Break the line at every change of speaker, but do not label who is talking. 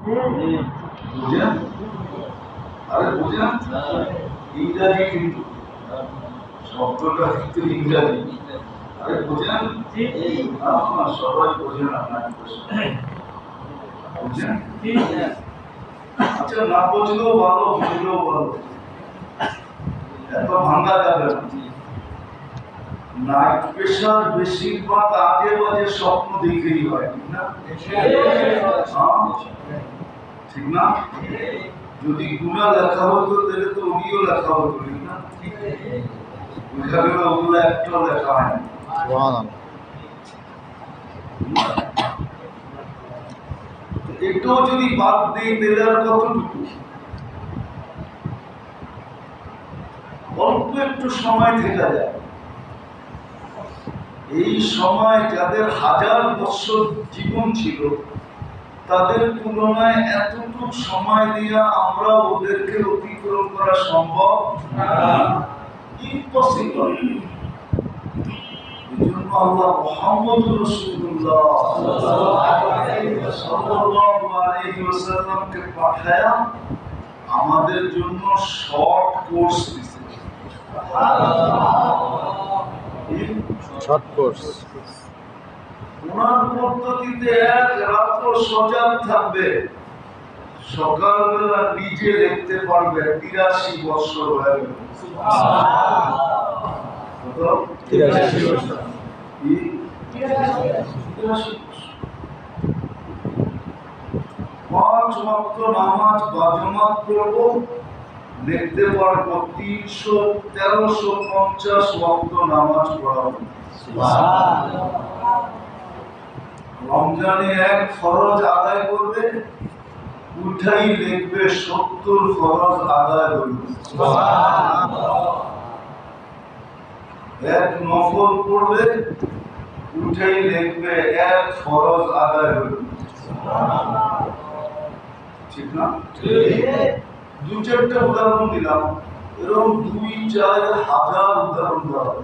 বুঝেন? আরে বুঝেন? ইংরাজি কিন্তু শব্দটা কিন্তু ইংরাজি। আরে বুঝেন? সবাই বোঝেন আপনার বুঝেন? আচ্ছা, না বুঝলেও ভালো, বুঝলেও ভালো, এত ভাঙা যাবে না। নাইট প্রেশার বেশিরভাগ আজে বাজে স্বপ্ন দেখেই হয়, ঠিক না? ঠিক না? যদি গুণা লেখা হতো তাহলে তো উনিও লেখা হতো, ঠিক না? বুঝা গেল ওগুলো একটাও লেখা হয় না। এটাও যদি বাদ দিই তাহলে আর কতটুকু? অল্প একটু সময় থেকে যায়। এই সময় যাদের হাজার বছর জীবন ছিল তাদের তুলনায় এতটুকু সময় দিয়া আমরা ওদেরকে অতিক্রম করা সম্ভব না, ইম্পসিবল। এজন্য আল্লাহ মুহাম্মদুর রাসূলুল্লাহ সাল্লাল্লাহু আলাইহি ওয়াসাল্লামকে পাঠায়া আমাদের জন্য শর্ট কোর্স দিয়েছে।
Short course.
ওনার পদ্ধতিতে এক রাত্র সজাগ থাকবে, সকালবেলা নিজে লিখতে পারবে। 83 বছর হয়ে গেল। 5 ওয়াক্ত নামাজ বাজমাত পড়ব, লিখতে পারবো 1350 ওয়াক্ত নামাজ পড়াবো। রমজানে এক ফরজ আদায় করবে, উঠাই লিখবে 70 ফরজ আদায় করবে। এক নফল পড়বে, উঠাই লিখবে 1 ফরজ আদায় করবে। ঠিক না? দু চারটা উদাহরণ দিলাম, এরকম 2-4 হাজার উদাহরণ দেওয়া।